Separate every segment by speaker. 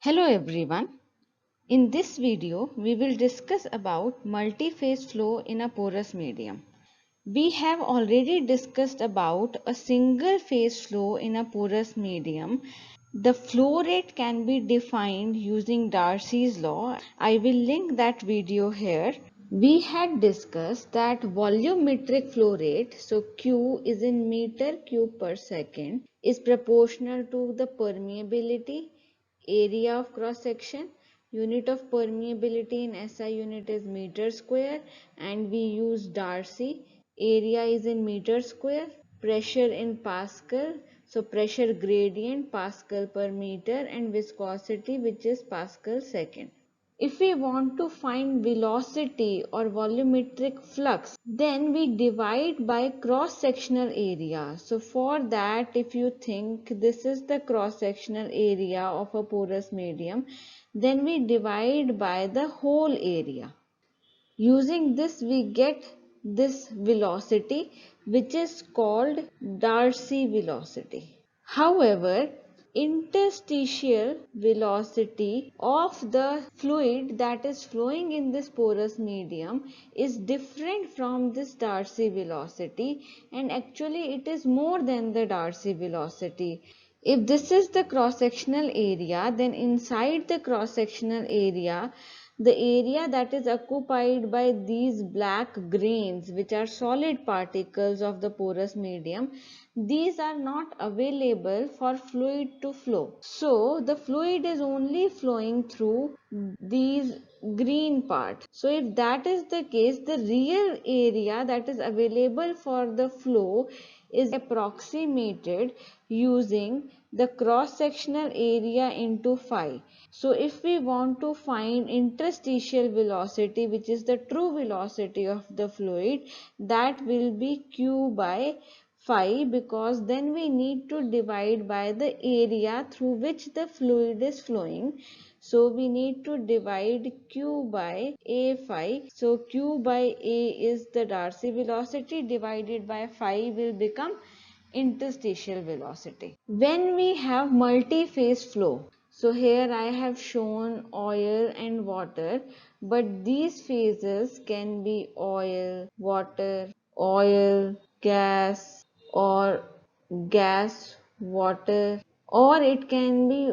Speaker 1: Hello everyone. In this video, we will discuss about multi-phase flow in a porous medium. We have already discussed about a single phase flow in a porous medium. The flow rate can be defined using Darcy's law. I will link that video here. We had discussed that volumetric flow rate, so Q is in meter cube per second, is proportional to the permeability, area of cross section. Unit of permeability in SI unit is meter square, and we use Darcy. Area is in meter square. Pressure in Pascal, so pressure gradient Pascal per meter, and viscosity, which is Pascal second. If we want to find velocity or volumetric flux, then we divide by cross-sectional area. So for that, if you think this is the cross-sectional area of a porous medium, then we divide by the whole area. Using this, we get this velocity, which is called Darcy velocity. However, interstitial velocity of the fluid that is flowing in this porous medium is different from this Darcy velocity, and actually it is more than the Darcy velocity. If this is the cross-sectional area, then inside the cross-sectional area, the area that is occupied by these black grains, which are solid particles of the porous medium, these are not available for fluid to flow. So the fluid is only flowing through these green part. So if that is the case, the real area that is available for the flow is approximated using the cross-sectional area into phi. So if we want to find interstitial velocity, which is the true velocity of the fluid, that will be Q by phi, because then we need to divide by the area through which the fluid is flowing. So we need to divide Q by A phi. So Q by A is the Darcy velocity, divided by phi will become interstitial velocity. When we have multi-phase flow, so here I have shown oil and water, but these phases can be oil, water, oil, gas, or gas, water, or it can be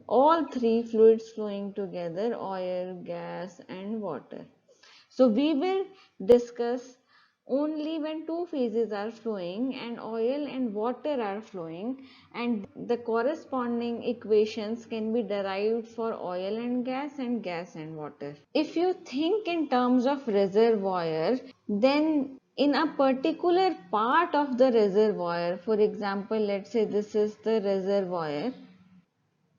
Speaker 1: all three fluids flowing together, oil, gas, and water. So we will discuss only when two phases are flowing and oil and water are flowing, and the corresponding equations can be derived for oil and gas and water. If you think in terms of reservoir, then in a particular part of the reservoir, for example, let's say this is the reservoir,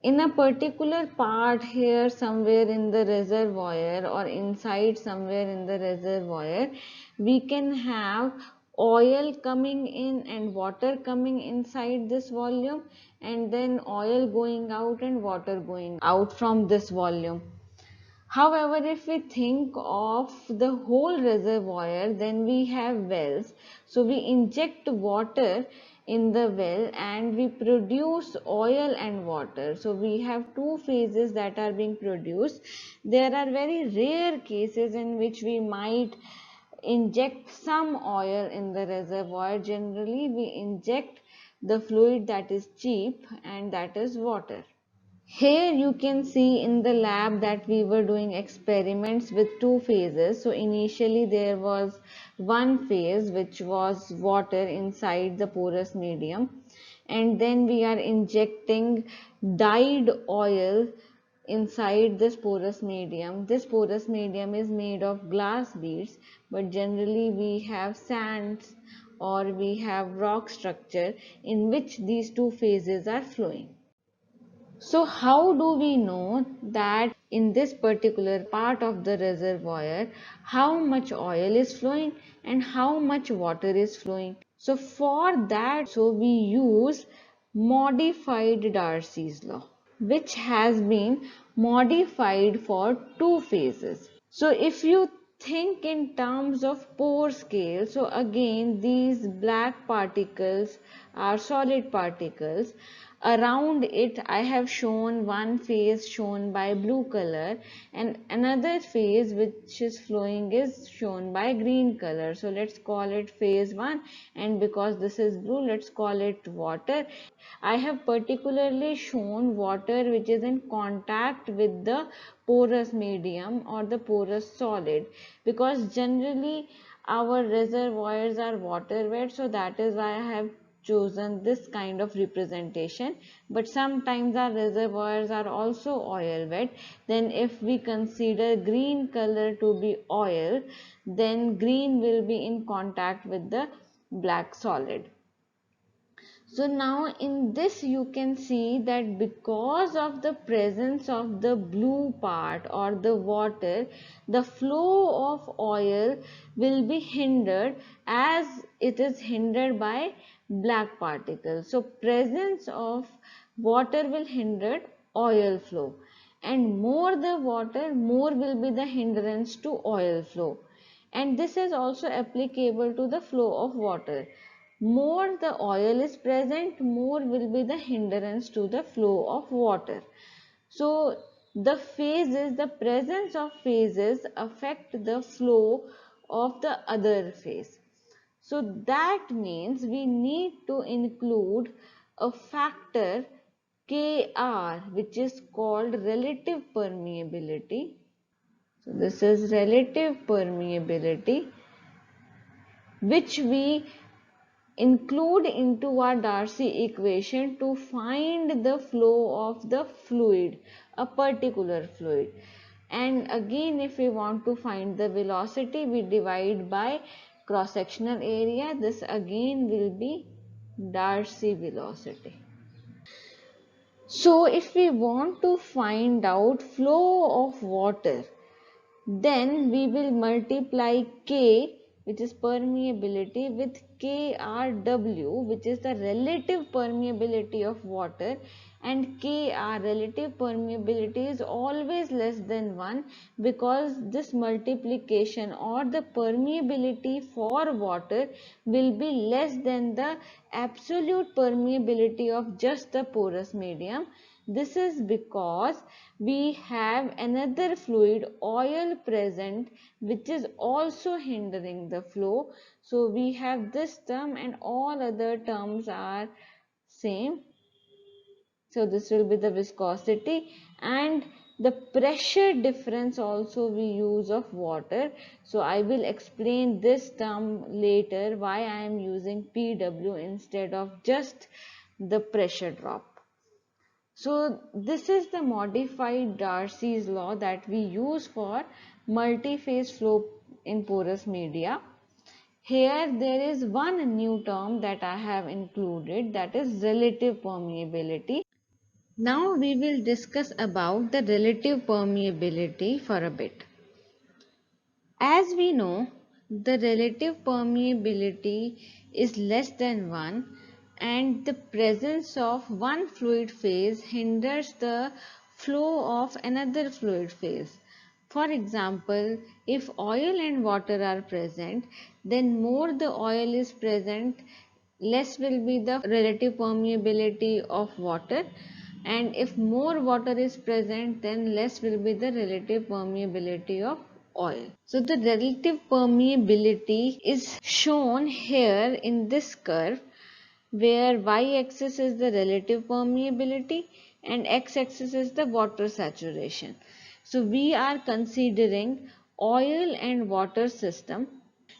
Speaker 1: in a particular part here somewhere in the reservoir or inside somewhere in the reservoir, we can have oil coming in and water coming inside this volume, and then oil going out and water going out from this volume. However, if we think of the whole reservoir, then we have wells. So we inject water in the well and we produce oil and water. So we have two phases that are being produced. There are very rare cases in which we might inject some oil in the reservoir. Generally, we inject the fluid that is cheap, and that is water. Here you can see in the lab that we were doing experiments with two phases. So initially there was one phase which was water inside the porous medium, and then we are injecting dyed oil inside this porous medium. This porous medium is made of glass beads, but generally we have sands or we have rock structure in which these two phases are flowing. So how do we know that in this particular part of the reservoir how much oil is flowing and how much water is flowing? So for that, we use modified Darcy's law, which has been modified for two phases. So if you think in terms of pore scale, so again these black particles are solid particles. Around it I have shown one phase shown by blue color, and another phase which is flowing is shown by green color. So let's call it phase 1, and because this is blue, let's call it water. I have particularly shown water which is in contact with the porous medium or the porous solid, because generally our reservoirs are water wet, so that is why I have chosen this kind of representation. But sometimes our reservoirs are also oil wet. Then if we consider green color to be oil, then green will be in contact with the black solid. So now in this you can see that because of the presence of the blue part or the water, the flow of oil will be hindered as it is hindered by black particles. So presence of water will hinder oil flow, and more the water, more will be the hindrance to oil flow. And this is also applicable to the flow of water. More the oil is present, more will be the hindrance to the flow of water. So the phases, the presence of phases affect the flow of the other phase. So that means we need to include a factor Kr, which is called relative permeability. So this is relative permeability, which we include into our Darcy equation to find the flow of the fluid, a particular fluid. And again, if we want to find the velocity, we divide by cross-sectional area. This again will be Darcy velocity. So if we want to find out flow of water, then we will multiply K, which is permeability, with KRW, which is the relative permeability of water, and KR, relative permeability, is always less than 1, because this multiplication or the permeability for water will be less than the absolute permeability of just the porous medium. This is because we have another fluid, oil, present, which is also hindering the flow. So we have this term and all other terms are same. So this will be the viscosity, and the pressure difference also we use of water. So I will explain this term later, why I am using PW instead of just the pressure drop. So this is the modified Darcy's law that we use for multi-phase flow in porous media. Here there is one new term that I have included, that is relative permeability. Now we will discuss about the relative permeability for a bit. As we know, the relative permeability is less than 1, and the presence of one fluid phase hinders the flow of another fluid phase. For example, if oil and water are present, then more the oil is present, less will be the relative permeability of water, and if more water is present, then less will be the relative permeability of oil. So the relative permeability is shown here in this curve, where y-axis is the relative permeability and x-axis is the water saturation. So we are considering oil and water system,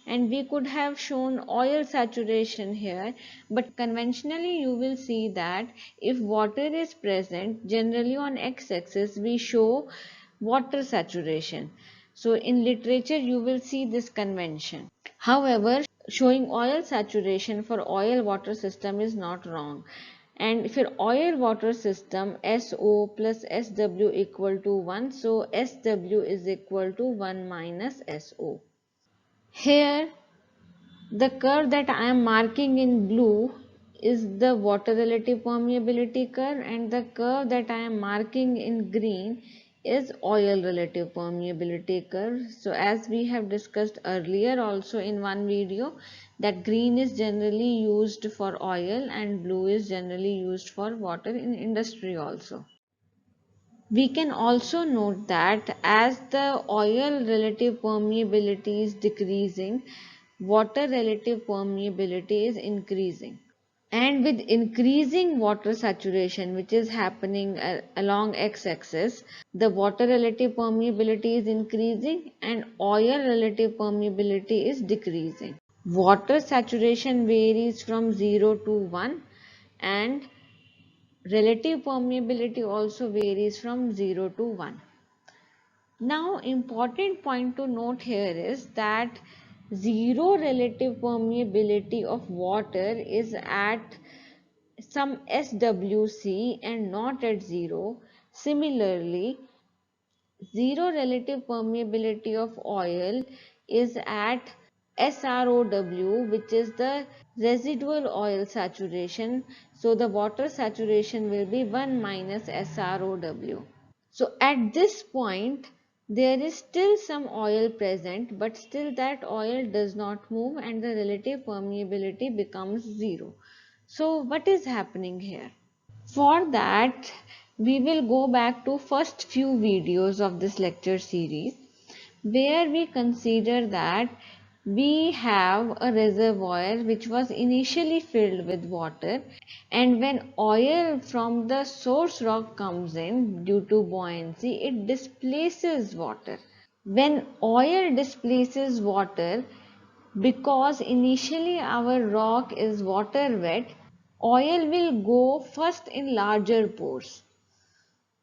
Speaker 1: and we could have shown oil saturation here, but conventionally you will see that if water is present, generally on x-axis we show water saturation. So in literature you will see this convention. However, showing oil saturation for oil water system is not wrong. And for oil water system, SO plus SW equal to 1, so SW is equal to 1 minus SO. Here the curve that I am marking in blue is the water relative permeability curve, and the curve that I am marking in green is oil relative permeability curve. So as we have discussed earlier also in one video, that green is generally used for oil and blue is generally used for water in industry also. We can also note that as the oil relative permeability is decreasing, water relative permeability is increasing. And with increasing water saturation, which is happening along x-axis, the water relative permeability is increasing and oil relative permeability is decreasing. Water saturation varies from 0 to 1 and relative permeability also varies from 0 to 1. Now, important point to note here is that zero relative permeability of water is at some SWC and not at 0. Similarly, zero relative permeability of oil is at SROW, which is the residual oil saturation. So the water saturation will be 1 minus SROW. So at this point, there is still some oil present, but still that oil does not move and the relative permeability becomes 0. So what is happening here? For that, we will go back to first few videos of this lecture series where we consider that we have a reservoir which was initially filled with water, and when oil from the source rock comes in due to buoyancy, it displaces water. When oil displaces water, because initially our rock is water wet, oil will go first in larger pores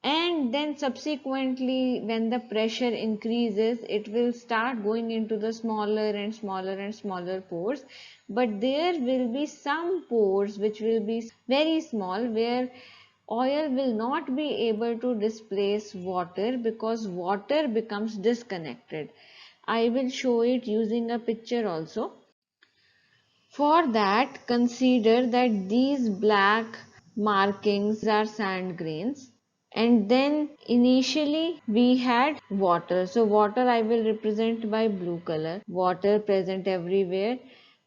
Speaker 1: and then subsequently when the pressure increases it will start going into the smaller and smaller and smaller pores, but there will be some pores which will be very small where oil will not be able to displace water because water becomes disconnected. I will show it using a picture also. For that, consider that these black markings are sand grains, and then initially we had water. So water I will represent by blue color, water present everywhere.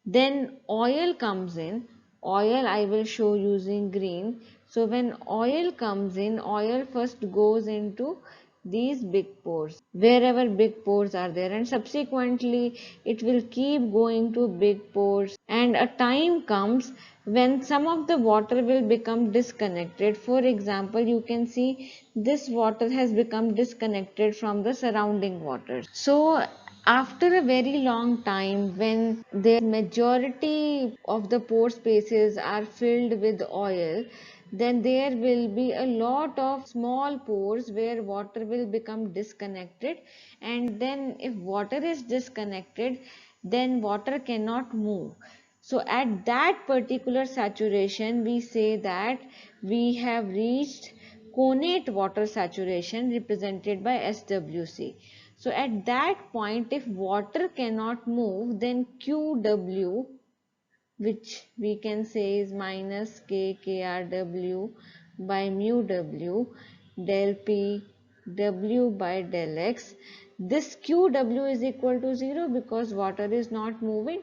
Speaker 1: Then oil comes in, oil I will show using green. So when oil comes in, oil first goes into these big pores, wherever big pores are there, and subsequently it will keep going to big pores, and a time comes when some of the water will become disconnected. For example, you can see this water has become disconnected from the surrounding water. So after a very long time, when the majority of the pore spaces are filled with oil, then there will be a lot of small pores where water will become disconnected, and then if water is disconnected, then water cannot move. So at that particular saturation, we say that we have reached connate water saturation represented by SWC. So at that point, if water cannot move, then QW, which we can say is minus K KRW by mu W del P W by del X. This QW is equal to 0 because water is not moving.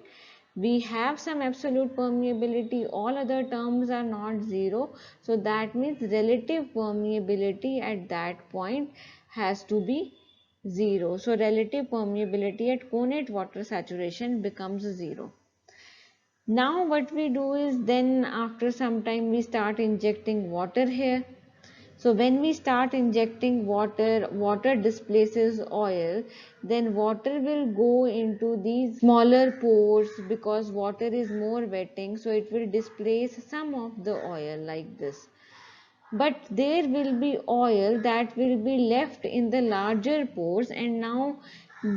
Speaker 1: We have some absolute permeability, all other terms are not 0. So that means relative permeability at that point has to be 0. So relative permeability at connate water saturation becomes 0. Now what we do is then after some time we start injecting water here. So when we start injecting water, water displaces oil, then water will go into these smaller pores because water is more wetting, so it will displace some of the oil like this. But there will be oil that will be left in the larger pores, and now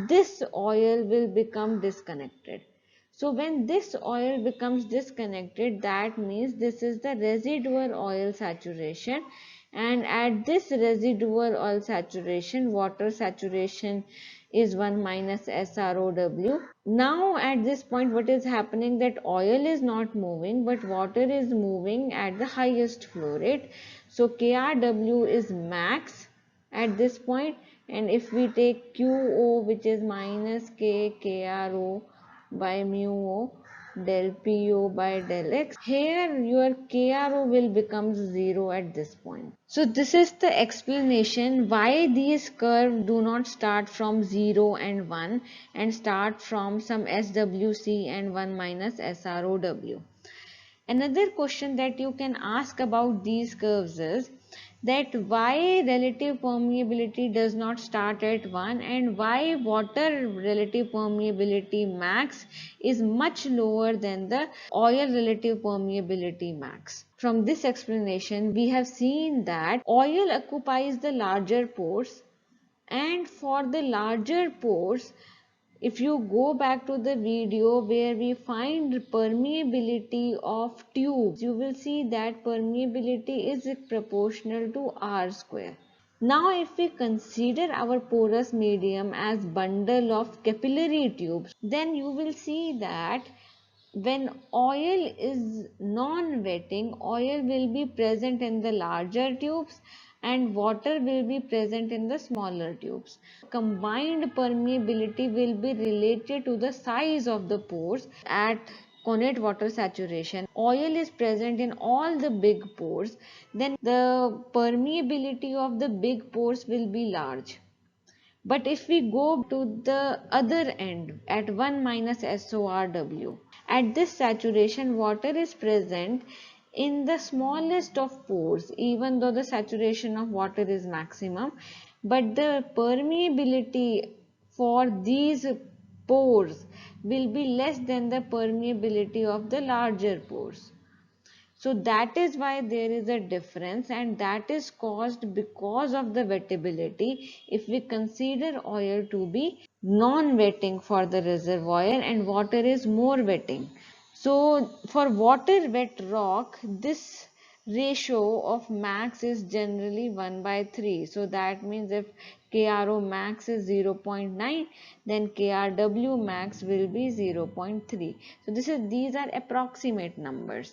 Speaker 1: this oil will become disconnected. So when this oil becomes disconnected, that means this is the residual oil saturation, and at this residual oil saturation, water saturation is 1 minus SROW. Now at this point what is happening, that oil is not moving but water is moving at the highest flow rate. So KRW is max at this point. And if we take QO, which is minus K KRO by mu O del PO by del X, here your KRO will become 0 at this point. So this is the explanation why these curves do not start from 0 and 1 and start from some SWC and 1 minus SROW. Another question that you can ask about these curves is that why relative permeability does not start at 1 and why water relative permeability max is much lower than the oil relative permeability max. From this explanation, we have seen that oil occupies the larger pores, and for the larger pores, if you go back to the video where we find permeability of tubes, you will see that permeability is proportional to R square. Now if we consider our porous medium as bundle of capillary tubes, then you will see that when oil is non-wetting, oil will be present in the larger tubes and water will be present in the smaller tubes. Combined permeability will be related to the size of the pores. At connate water saturation, oil is present in all the big pores, then the permeability of the big pores will be large. But if we go to the other end at 1 minus SORW, at this saturation water is present in the smallest of pores, even though the saturation of water is maximum, but the permeability for these pores will be less than the permeability of the larger pores. So that is why there is a difference, and that is caused because of the wettability. If we consider oil to be non-wetting for the reservoir and water is more wetting. So for water wet rock, this ratio of max is generally 1 by 3. So that means if KRO max is 0.9, then KRW max will be 0.3. So these are approximate numbers,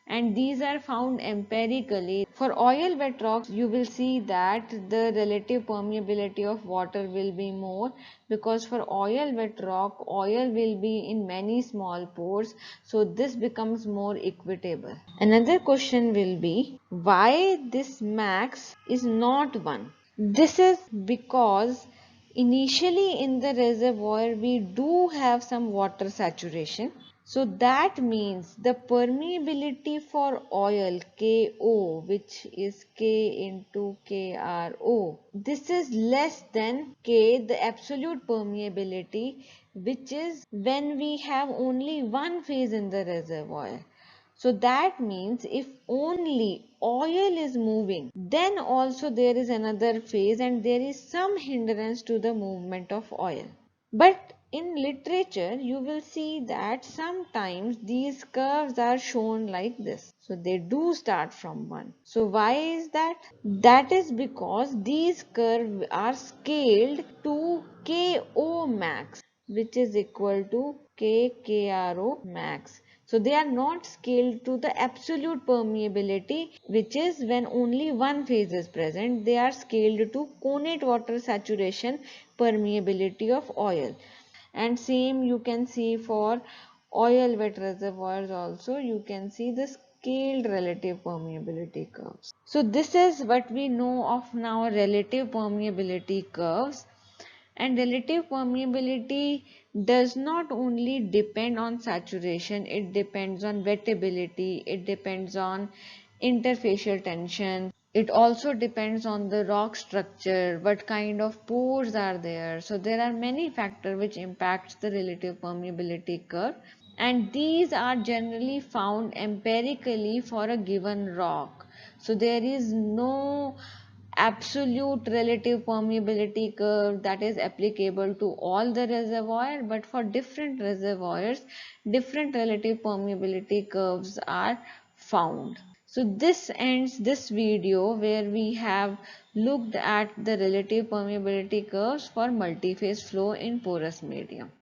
Speaker 1: and these are found empirically. For oil wet rocks, you will see that the relative permeability of water will be more, because for oil wet rock, oil will be in many small pores, so this becomes more equitable. Another question will be why this max is not 1. This is because initially in the reservoir we do have some water saturation. So that means the permeability for oil KO, which is K into KRO, this is less than K, the absolute permeability, which is when we have only one phase in the reservoir. So that means if only oil is moving, then also there is another phase and there is some hindrance to the movement of oil. But in literature, you will see that sometimes these curves are shown like this. So they do start from 1. So why is that? That is because these curves are scaled to KO max, which is equal to KKRO max. So they are not scaled to the absolute permeability, which is when only one phase is present. They are scaled to connate water saturation permeability of oil. And same you can see for oil wet reservoirs also. You can see the scaled relative permeability curves. So this is what we know of now relative permeability curves. And relative permeability does not only depend on saturation, it depends on wettability, it depends on interfacial tension, it also depends on the rock structure, what kind of pores are there. So there are many factors which impact the relative permeability curve, and these are generally found empirically for a given rock. So there is no absolute relative permeability curve that is applicable to all the reservoir, but for different reservoirs different relative permeability curves are found. So this ends this video where we have looked at the relative permeability curves for multiphase flow in porous medium.